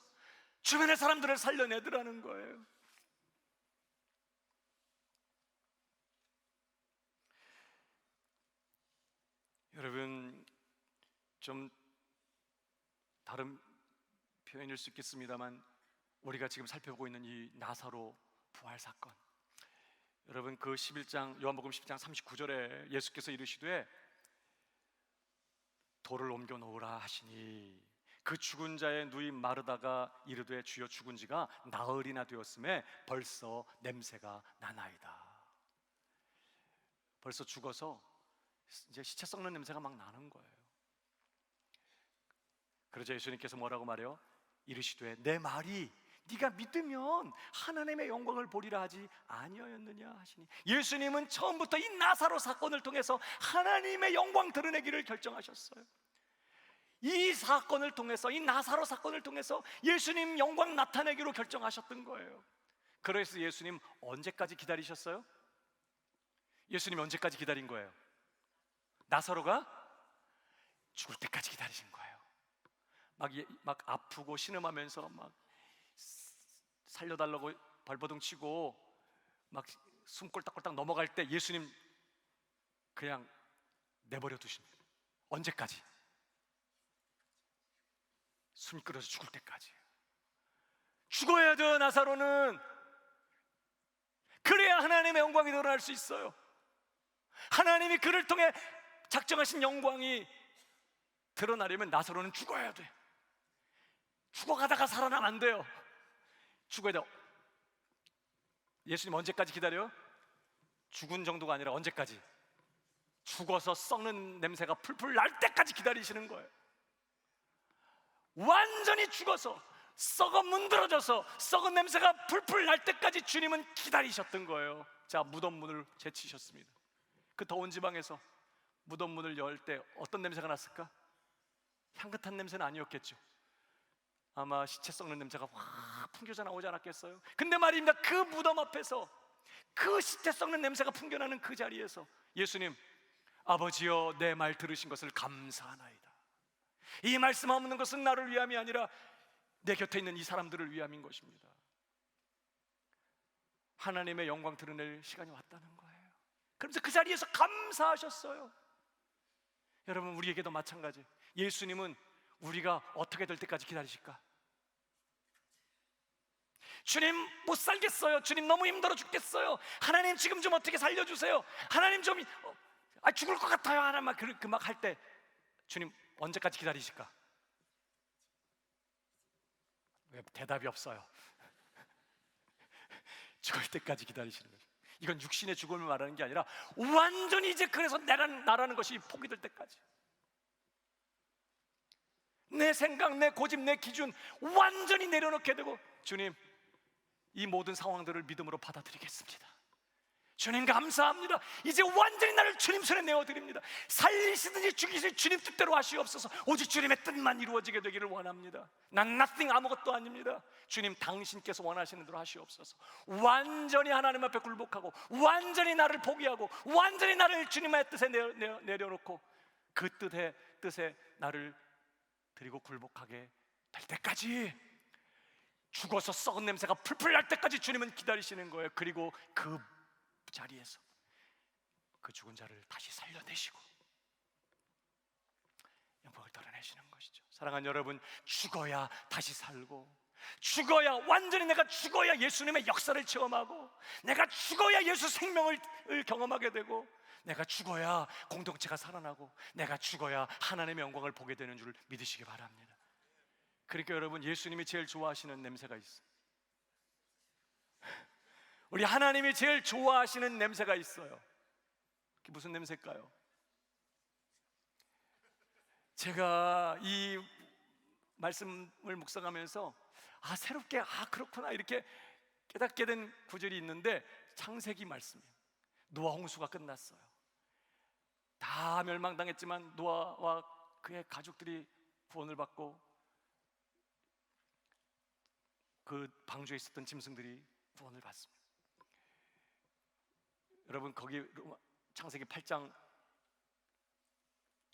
주변의 사람들을 살려내더라는 거예요. 여러분, 좀 다른 표현일 수 있겠습니다만 우리가 지금 살펴보고 있는 이 나사로 부활 사건, 여러분 그 11장 요한복음 10장 39절에 예수께서 이르시되 돌을 옮겨 놓으라 하시니 그 죽은 자의 누이 마르다가 이르되 주여 죽은 지가 나흘이나 되었음에 벌써 냄새가 나나이다. 벌써 죽어서 이제 시체 썩는 냄새가 막 나는 거예요. 그러자 예수님께서 뭐라고 말해요? 이르시되 내 말이 네가 믿으면 하나님의 영광을 보리라 하지 아니하였느냐 하시니, 예수님은 처음부터 이 나사로 사건을 통해서 하나님의 영광 드러내기를 결정하셨어요. 이 사건을 통해서, 이 나사로 사건을 통해서 예수님 영광 나타내기로 결정하셨던 거예요. 그래서 예수님 언제까지 기다리셨어요? 예수님 언제까지 기다린 거예요? 나사로가 죽을 때까지 기다리신 거예요. 막 아프고 신음하면서 막 살려달라고 발버둥 치고 막 숨 꼴딱꼴딱 넘어갈 때 예수님 그냥 내버려 두십니다. 언제까지? 숨 끊어서 죽을 때까지. 죽어야 돼요. 나사로는. 그래야 하나님의 영광이 드러날 수 있어요. 하나님이 그를 통해 작정하신 영광이 드러나려면 나사로는 죽어야 돼. 죽어가다가 살아나면 안 돼요. 죽어야 돼요. 예수님 언제까지 기다려요? 죽은 정도가 아니라 언제까지? 죽어서 썩는 냄새가 풀풀 날 때까지 기다리시는 거예요. 완전히 죽어서 썩어 문드러져서 썩은 냄새가 풀풀 날 때까지 주님은 기다리셨던 거예요. 자, 무덤 문을 제치셨습니다. 그 더운 지방에서 무덤 문을 열 때 어떤 냄새가 났을까? 향긋한 냄새는 아니었겠죠. 아마 시체 썩는 냄새가 확 풍겨져 나오지 않았겠어요? 근데 말입니다, 그 무덤 앞에서 그 시체 썩는 냄새가 풍겨나는 그 자리에서 예수님, 아버지여 내 말 들으신 것을 감사하나이다. 이 말씀 없는 것은 나를 위함이 아니라 내 곁에 있는 이 사람들을 위함인 것입니다. 하나님의 영광 드러낼 시간이 왔다는 거예요. 그러면서 그 자리에서 감사하셨어요. 여러분, 우리에게도 마찬가지. 예수님은 우리가 어떻게 될 때까지 기다리실까? 주님 못 살겠어요. 주님 너무 힘들어 죽겠어요. 하나님 지금 좀 어떻게 살려주세요. 하나님 좀 죽을 것 같아요 하나만 그 막 할 때 주님 언제까지 기다리실까? 왜 대답이 없어요? 죽을 때까지 기다리시는 거죠. 이건 육신의 죽음을 말하는 게 아니라 완전히 이제 그래서 나라는 것이 포기될 때까지, 내 생각, 내 고집, 내 기준 완전히 내려놓게 되고, 주님 이 모든 상황들을 믿음으로 받아들이겠습니다. 주님 감사합니다. 이제 완전히 나를 주님 손에 내어드립니다. 살리시든지 죽이시든지 주님 뜻대로 하시옵소서. 오직 주님의 뜻만 이루어지게 되기를 원합니다. 난 nothing, 아무것도 아닙니다. 주님 당신께서 원하시는 대로 하시옵소서. 완전히 하나님 앞에 굴복하고, 완전히 나를 포기하고, 완전히 나를 주님의 뜻에 내려놓고 그 뜻에 나를 드리고 굴복하게 될 때까지, 죽어서 썩은 냄새가 풀풀 날 때까지 주님은 기다리시는 거예요. 그리고 그 자리에서 그 죽은 자를 다시 살려내시고 영광을 드러내시는 것이죠. 사랑하는 여러분, 죽어야 다시 살고, 죽어야 완전히 내가 죽어야 예수님의 역사를 체험하고, 내가 죽어야 예수 생명을 경험하게 되고, 내가 죽어야 공동체가 살아나고, 내가 죽어야 하나님의 영광을 보게 되는 줄 믿으시기 바랍니다. 그러니까 여러분, 예수님이 제일 좋아하시는 냄새가 있어요. 우리 하나님이 제일 좋아하시는 냄새가 있어요. 그게 무슨 냄새일까요? 제가 이 말씀을 묵상하면서 새롭게 그렇구나 이렇게 깨닫게 된 구절이 있는데, 창세기 말씀이에요. 노아 홍수가 끝났어요. 다 멸망당했지만 노아와 그의 가족들이 구원을 받고 그 방주에 있었던 짐승들이 구원을 받습니다. 여러분, 거기 창세기 8장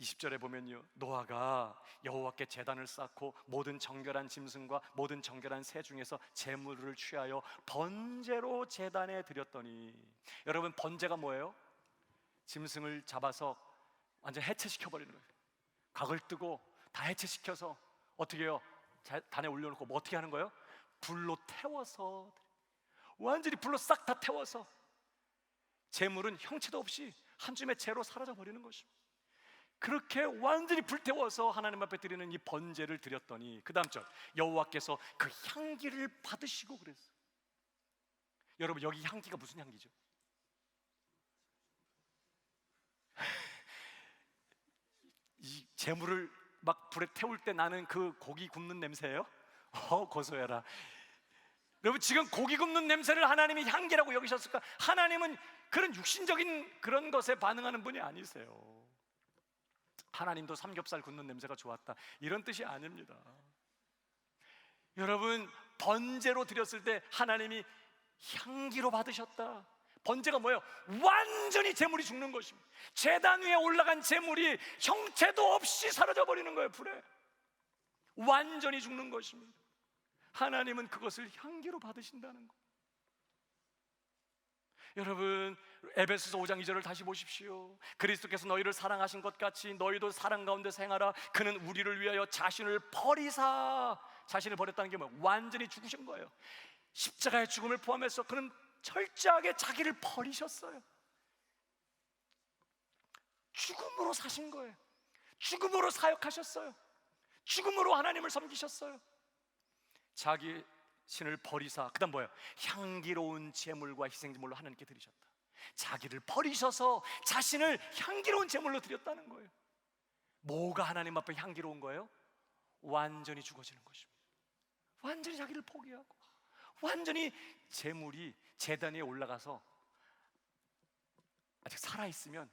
20절에 보면요, 노아가 여호와께 제단을 쌓고 모든 정결한 짐승과 모든 정결한 새 중에서 제물을 취하여 번제로 제단에 드렸더니, 여러분 번제가 뭐예요? 짐승을 잡아서 완전 해체시켜 버리는 거예요. 각을 뜨고 다 해체시켜서 어떻게 해요? 단에 올려놓고 뭐 어떻게 하는 거예요? 불로 태워서, 완전히 불로 싹 다 태워서 재물은 형체도 없이 한 줌의 재로 사라져 버리는 것입니다. 그렇게 완전히 불태워서 하나님 앞에 드리는 이 번제를 드렸더니, 그 다음 절, 여호와께서 그 향기를 받으시고 그랬어요. 여러분, 여기 향기가 무슨 향기죠? 이 재물을 막 불에 태울 때 나는 그 고기 굽는 냄새예요? 고소해라. 여러분, 지금 고기 굽는 냄새를 하나님이 향기라고 여기셨을까? 하나님은 그런 육신적인 그런 것에 반응하는 분이 아니세요. 하나님도 삼겹살 굽는 냄새가 좋았다 이런 뜻이 아닙니다. 여러분, 번제로 드렸을 때 하나님이 향기로 받으셨다. 번제가 뭐예요? 완전히 제물이 죽는 것입니다. 제단 위에 올라간 제물이 형체도 없이 사라져 버리는 거예요. 불에 완전히 죽는 것입니다. 하나님은 그것을 향기로 받으신다는 거. 여러분, 에베소서 5장 2절을 다시 보십시오. 그리스도께서 너희를 사랑하신 것 같이 너희도 사랑 가운데 행하라. 그는 우리를 위하여 자신을 버리사. 자신을 버렸다는 게 뭐예요? 완전히 죽으신 거예요. 십자가의 죽음을 포함해서 그는 철저하게 자기를 버리셨어요. 죽음으로 사신 거예요. 죽음으로 사역하셨어요. 죽음으로 하나님을 섬기셨어요. 자기 신을 버리사, 그 다음 뭐예요? 향기로운 제물과 희생제물로 하나님께 드리셨다. 자기를 버리셔서 자신을 향기로운 제물로 드렸다는 거예요. 뭐가 하나님 앞에 향기로운 거예요? 완전히 죽어지는 것입니다. 완전히 자기를 포기하고, 완전히 제물이 제단 위에 올라가서 아직 살아있으면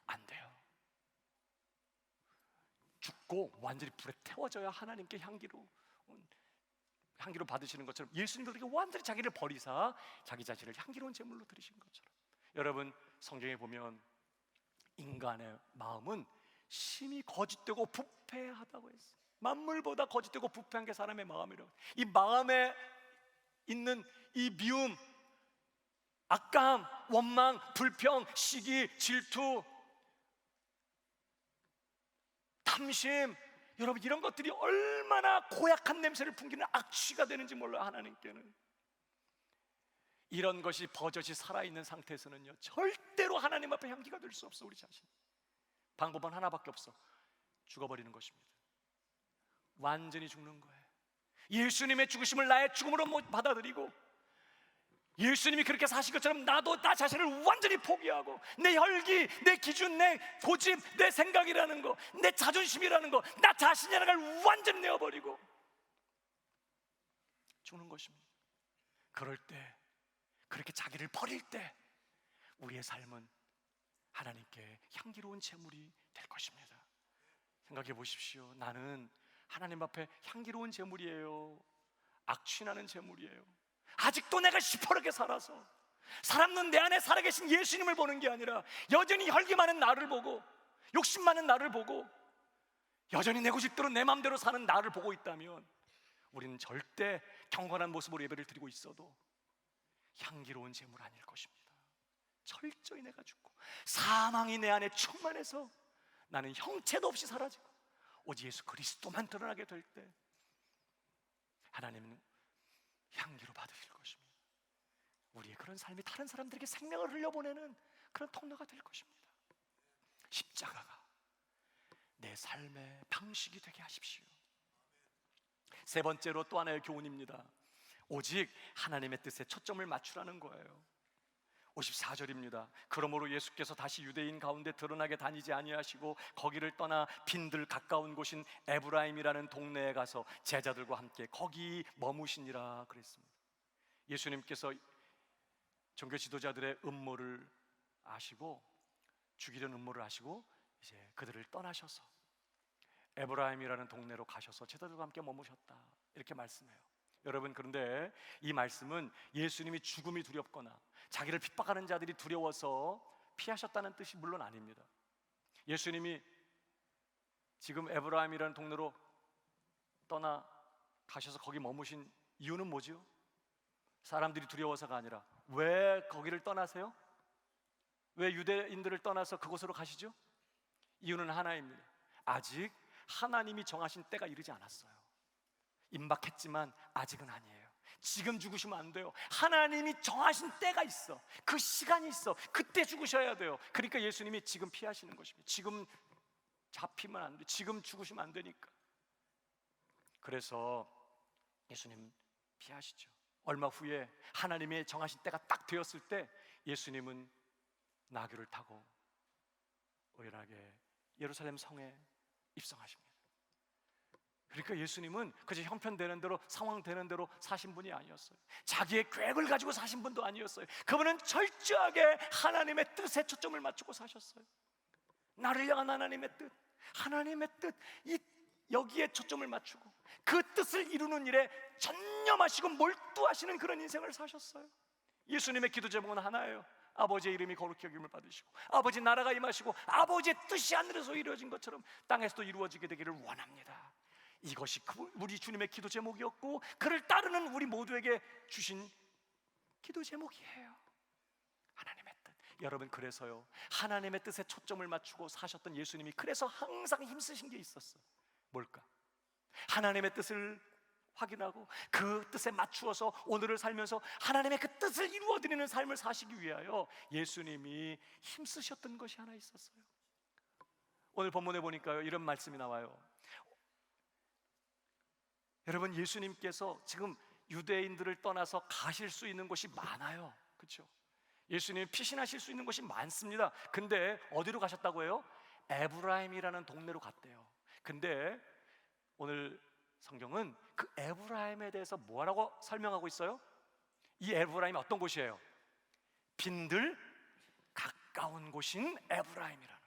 안 돼요. 죽고 완전히 불에 태워져야 하나님께 향기로 받으시는 것처럼, 예수님도 그렇게 완전히 자기를 버리사 자기 자신을 향기로운 제물로 드리신 것처럼, 여러분, 성경에 보면 인간의 마음은 심히 거짓되고 부패하다고 했어요. 만물보다 거짓되고 부패한 게 사람의 마음이라고. 이 마음에 있는 이 미움, 악감, 원망, 불평, 시기, 질투, 탐심, 여러분, 이런 것들이 얼마나 고약한 냄새를 풍기는 악취가 되는지 몰라요. 하나님께는 이런 것이 버젓이 살아있는 상태에서는요, 절대로 하나님 앞에 향기가 될 수 없어. 우리 자신 방법은 하나밖에 없어. 죽어버리는 것입니다. 완전히 죽는 거예요. 예수님의 죽으심을 나의 죽음으로 받아들이고, 예수님이 그렇게 사신 것처럼 나도 나 자신을 완전히 포기하고, 내 혈기, 내 기준, 내 고집, 내 생각이라는 거, 내 자존심이라는 거, 나 자신이라는 걸 완전히 내어버리고 죽는 것입니다. 그럴 때, 그렇게 자기를 버릴 때 우리의 삶은 하나님께 향기로운 제물이 될 것입니다. 생각해 보십시오. 나는 하나님 앞에 향기로운 제물이에요? 악취나는 제물이에요? 아직도 내가 시퍼렇게 살아서 사람은 내 안에 살아계신 예수님을 보는 게 아니라 여전히 혈기 많은 나를 보고, 욕심 많은 나를 보고, 여전히 내 고집대로 내 마음대로 사는 나를 보고 있다면 우리는 절대 경건한 모습으로 예배를 드리고 있어도 향기로운 제물 아닐 것입니다. 철저히 내가 죽고 사망이 내 안에 충만해서 나는 형체도 없이 사라지고 오직 예수 그리스도만 드러나게 될 때 하나님은 향기로 받으실 것입니다. 우리의 그런 삶이 다른 사람들에게 생명을 흘려보내는 그런 통로가 될 것입니다. 십자가가 내 삶의 방식이 되게 하십시오. 세 번째로 또 하나의 교훈입니다. 오직 하나님의 뜻에 초점을 맞추라는 거예요. 54절입니다. 그러므로 예수께서 다시 유대인 가운데 드러나게 다니지 아니하시고 거기를 떠나 빈들 가까운 곳인 에브라임이라는 동네에 가서 제자들과 함께 거기 머무시니라 그랬습니다. 예수님께서 종교 지도자들의 음모를 아시고, 죽이려는 음모를 아시고 이제 그들을 떠나셔서 에브라임이라는 동네로 가셔서 제자들과 함께 머무셨다, 이렇게 말씀해요. 여러분, 그런데 이 말씀은 예수님이 죽음이 두렵거나 자기를 핍박하는 자들이 두려워서 피하셨다는 뜻이 물론 아닙니다. 예수님이 지금 에브라임이라는 동네로 떠나 가셔서 거기 머무신 이유는 뭐죠? 사람들이 두려워서가 아니라 왜 거기를 떠나세요? 왜 유대인들을 떠나서 그곳으로 가시죠? 이유는 하나입니다. 아직 하나님이 정하신 때가 이르지 않았어요. 임박했지만 아직은 아니에요. 지금 죽으시면 안 돼요. 하나님이 정하신 때가 있어. 그 시간이 있어. 그때 죽으셔야 돼요. 그러니까 예수님이 지금 피하시는 것입니다. 지금 잡히면 안 돼. 지금 죽으시면 안 되니까. 그래서 예수님 피하시죠. 얼마 후에 하나님의 정하신 때가 딱 되었을 때 예수님은 나귀를 타고 의연하게 예루살렘 성에 입성하십니다. 그러니까 예수님은 그저 형편되는 대로, 상황되는 대로 사신 분이 아니었어요. 자기의 계획을 가지고 사신 분도 아니었어요. 그분은 철저하게 하나님의 뜻에 초점을 맞추고 사셨어요. 나를 향한 하나님의 뜻, 하나님의 뜻, 여기에 초점을 맞추고 그 뜻을 이루는 일에 전념하시고 몰두하시는 그런 인생을 사셨어요. 예수님의 기도 제목은 하나예요. 아버지의 이름이 거룩히 여김을 받으시고 아버지 나라가 임하시고 아버지의 뜻이 하늘에서 이루어진 것처럼 땅에서도 이루어지게 되기를 원합니다. 이것이 우리 주님의 기도 제목이었고 그를 따르는 우리 모두에게 주신 기도 제목이에요. 하나님의 뜻. 여러분, 그래서요, 하나님의 뜻에 초점을 맞추고 사셨던 예수님이 그래서 항상 힘쓰신 게 있었어요. 뭘까? 하나님의 뜻을 확인하고 그 뜻에 맞추어서 오늘을 살면서 하나님의 그 뜻을 이루어드리는 삶을 사시기 위하여 예수님이 힘쓰셨던 것이 하나 있었어요. 오늘 본문에 보니까요, 이런 말씀이 나와요. 여러분, 예수님께서 지금 유대인들을 떠나서 가실 수 있는 곳이 많아요. 그렇죠? 예수님이 피신하실 수 있는 곳이 많습니다. 근데 어디로 가셨다고 해요? 에브라임이라는 동네로 갔대요. 근데 오늘 성경은 그 에브라임에 대해서 뭐라고 설명하고 있어요? 이 에브라임이 어떤 곳이에요? 빈들 가까운 곳인 에브라임이라는.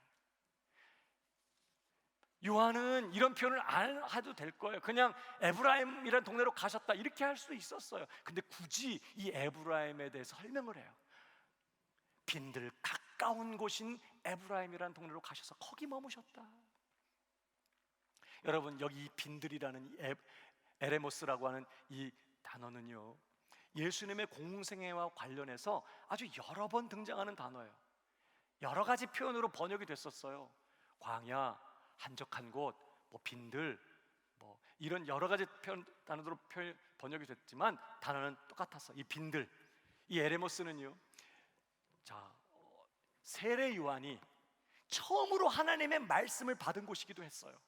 요한은 이런 표현을 안 해도 될 거예요. 그냥 에브라임이라는 동네로 가셨다 이렇게 할 수도 있었어요. 근데 굳이 이 에브라임에 대해서 설명을 해요. 빈들 가까운 곳인 에브라임이라는 동네로 가셔서 거기 머무셨다. 여러분, 여기 이 빈들이라는 에레모스라고 하는 이 단어는요, 예수님의 공생애와 관련해서 아주 여러 번 등장하는 단어예요. 여러 가지 표현으로 번역이 됐었어요. 광야, 한적한 곳, 뭐 빈들, 뭐 이런 여러 가지 단어로 번역이 됐지만 단어는 똑같았어. 이 빈들, 이 에레모스는요, 자, 세례 요한이 처음으로 하나님의 말씀을 받은 곳이기도 했어요.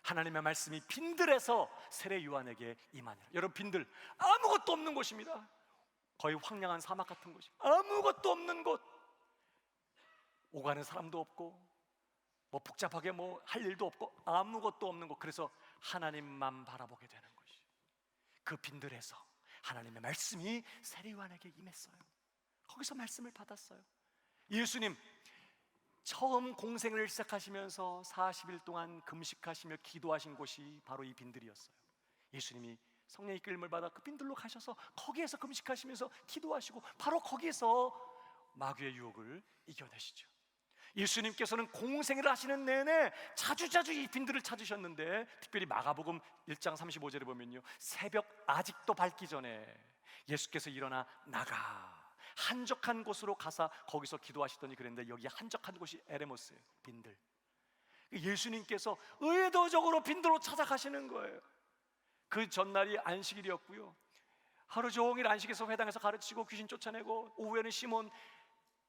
하나님의 말씀이 빈들에서 세례 요한에게 임하니라. 여러분, 빈들 아무것도 없는 곳입니다. 거의 황량한 사막 같은 곳이, 아무것도 없는 곳, 오가는 사람도 없고 뭐 복잡하게 뭐 할 일도 없고 아무것도 없는 곳. 그래서 하나님만 바라보게 되는 것이, 그 빈들에서 하나님의 말씀이 세례 요한에게 임했어요. 거기서 말씀을 받았어요. 예수님 처음 공생을 시작하시면서 40일 동안 금식하시며 기도하신 곳이 바로 이 빈들이었어요. 예수님이 성령의 이끌림을 받아 그 빈들로 가셔서 거기에서 금식하시면서 기도하시고 바로 거기에서 마귀의 유혹을 이겨내시죠. 예수님께서는 공생을 하시는 내내 자주자주 이 빈들을 찾으셨는데, 특별히 마가복음 1장 35절에 보면요, 새벽 아직도 밝기 전에 예수께서 일어나 나가 한적한 곳으로 가사 거기서 기도하시더니 그랬는데, 여기 한적한 곳이 에레모스예요. 빈들. 예수님께서 의도적으로 빈들로 찾아가시는 거예요. 그 전날이 안식일이었고요, 하루 종일 안식에서 회당에서 가르치고 귀신 쫓아내고, 오후에는 시몬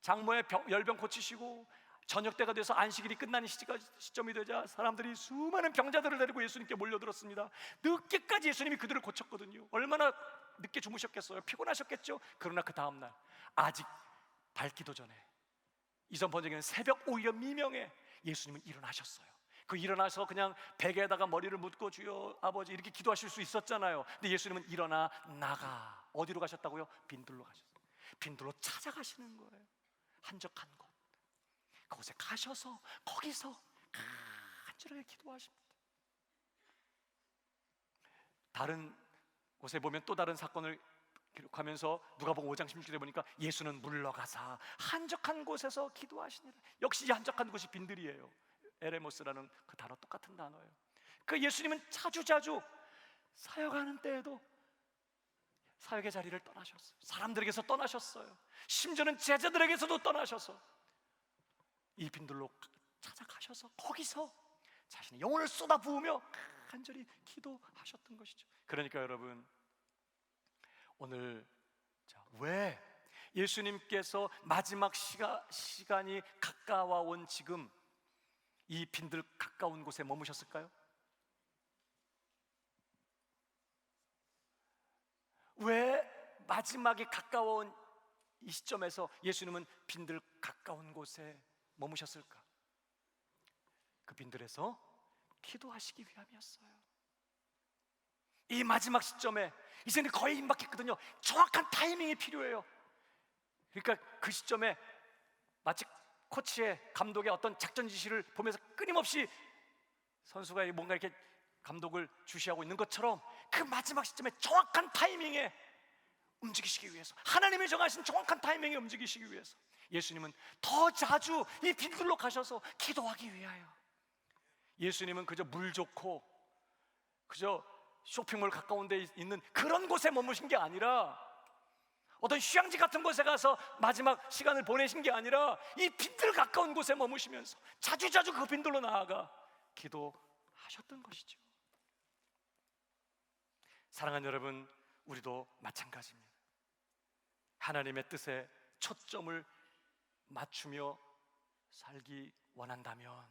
장모의 열병 고치시고, 저녁 때가 돼서 안식일이 끝나는 시점이 되자 사람들이 수많은 병자들을 데리고 예수님께 몰려들었습니다. 늦게까지 예수님이 그들을 고쳤거든요. 얼마나 늦게 주무셨겠어요? 피곤하셨겠죠? 그러나 그 다음날 아직 밝기도 전에, 이전 번역에는 새벽 오히려 미명에 예수님은 일어나셨어요. 그 일어나서 그냥 베개에다가 머리를 묻고 주여 아버지 이렇게 기도하실 수 있었잖아요. 근데 예수님은 일어나 나가, 어디로 가셨다고요? 빈들로 가셨어요. 빈들로 찾아가시는 거예요. 한적한 곳, 그곳에 가셔서 거기서 간절하게 기도하십니다. 다른 곳에 보면 또 다른 사건을 기록하면서 누가복음 5장 16절에 보니까 예수는 물러가사 한적한 곳에서 기도하시니라. 역시 이 한적한 곳이 빈들이에요. 에레모스라는 그 단어 똑같은 단어예요. 그 예수님은 자주자주 사역하는 때에도 사역의 자리를 떠나셨어요. 사람들에게서 떠나셨어요. 심지어는 제자들에게서도 떠나셔서 이 빈들로 찾아가셔서 거기서 자신의 영혼을 쏟아부으며 간절히 기도하셨던 것이죠. 그러니까 여러분, 오늘 왜 예수님께서 마지막 시간이 가까워 온 지금 이 빈들 가까운 곳에 머무셨을까요? 왜 마지막이 가까운 이 시점에서 예수님은 빈들 가까운 곳에 머무셨을까? 그 빈들에서 기도하시기 위함이었어요. 이 마지막 시점에 이제는 거의 임박했거든요. 정확한 타이밍이 필요해요. 그러니까 그 시점에 마치 코치의 감독의 어떤 작전 지시를 보면서 끊임없이 선수가 뭔가 이렇게 감독을 주시하고 있는 것처럼 그 마지막 시점에 정확한 타이밍에 움직이시기 위해서, 하나님이 정하신 정확한 타이밍에 움직이시기 위해서 예수님은 더 자주 이 빈들로 가셔서 기도하기 위하여, 예수님은 그저 물 좋고 그저 쇼핑몰 가까운 데 있는 그런 곳에 머무신 게 아니라, 어떤 휴양지 같은 곳에 가서 마지막 시간을 보내신 게 아니라 이 빈들 가까운 곳에 머무시면서 자주자주 그 빈들로 나아가 기도하셨던 것이죠. 사랑하는 여러분, 우리도 마찬가지입니다. 하나님의 뜻에 초점을 맞추며 살기 원한다면,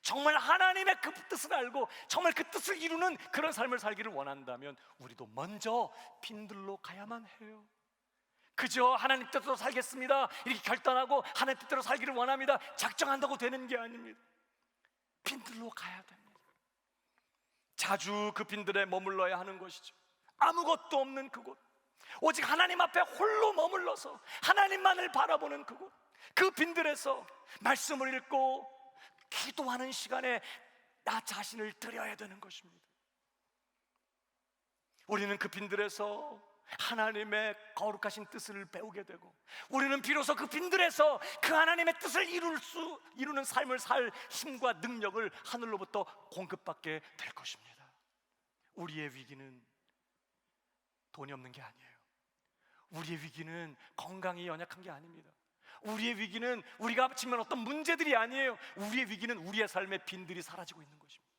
정말 하나님의 그 뜻을 알고 정말 그 뜻을 이루는 그런 삶을 살기를 원한다면 우리도 먼저 빈들로 가야만 해요. 그저 하나님 뜻대로 살겠습니다 이렇게 결단하고 하나님 뜻대로 살기를 원합니다 작정한다고 되는 게 아닙니다. 빈들로 가야 됩니다. 자주 그 빈들에 머물러야 하는 것이죠. 아무것도 없는 그곳, 오직 하나님 앞에 홀로 머물러서 하나님만을 바라보는 그곳, 그 빈들에서 말씀을 읽고 기도하는 시간에 나 자신을 드려야 되는 것입니다. 우리는 그 빈들에서 하나님의 거룩하신 뜻을 배우게 되고, 우리는 비로소 그 빈들에서 그 하나님의 뜻을 이루는 삶을 살 힘과 능력을 하늘로부터 공급받게 될 것입니다. 우리의 위기는 돈이 없는 게 아니에요. 우리의 위기는 건강이 연약한 게 아닙니다. 우리의 위기는 우리가 지면 어떤 문제들이 아니에요. 우리의 위기는 우리의 삶의 빈들이 사라지고 있는 것입니다.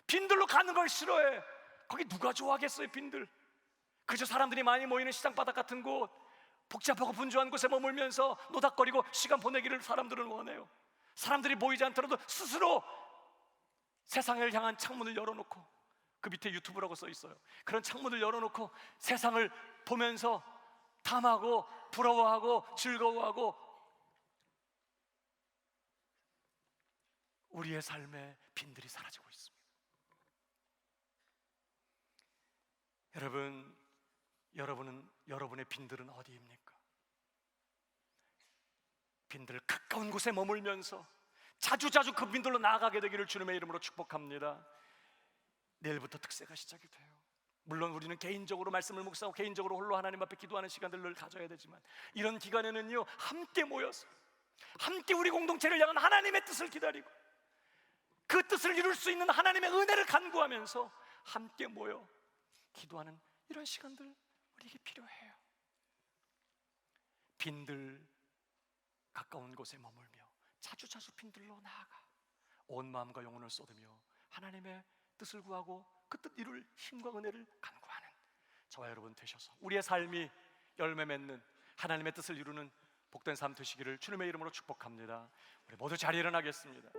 빈들로 가는 걸 싫어해. 거기 누가 좋아하겠어요, 빈들. 그저 사람들이 많이 모이는 시장바닥 같은 곳, 복잡하고 분주한 곳에 머물면서 노닥거리고 시간 보내기를 사람들은 원해요. 사람들이 보이지 않더라도 스스로 세상을 향한 창문을 열어놓고, 그 밑에 유튜브라고 써 있어요. 그런 창문을 열어놓고 세상을 보면서 탐하고 부러워하고 즐거워하고, 우리의 삶에 빈들이 사라지고 있습니다. 여러분의 빈들은 어디입니까? 빈들 가까운 곳에 머물면서 자주자주 그 빈들로 나아가게 되기를 주님의 이름으로 축복합니다. 내일부터 특세가 시작이 돼요. 물론 우리는 개인적으로 말씀을 묵상하고 개인적으로 홀로 하나님 앞에 기도하는 시간들을 가져야 되지만, 이런 기간에는요, 함께 모여서 함께 우리 공동체를 향한 하나님의 뜻을 기다리고 그 뜻을 이룰 수 있는 하나님의 은혜를 간구하면서 함께 모여 기도하는 이런 시간들 우리에게 필요해요. 빈들 가까운 곳에 머물며 자주자주 빈들로 나아가 온 마음과 영혼을 쏟으며 하나님의 뜻을 구하고 그 뜻 이룰 힘과 은혜를 간구하는 저와 여러분 되셔서 우리의 삶이 열매 맺는 하나님의 뜻을 이루는 복된 삶 되시기를 주님의 이름으로 축복합니다. 우리 모두 자리에 일어나겠습니다.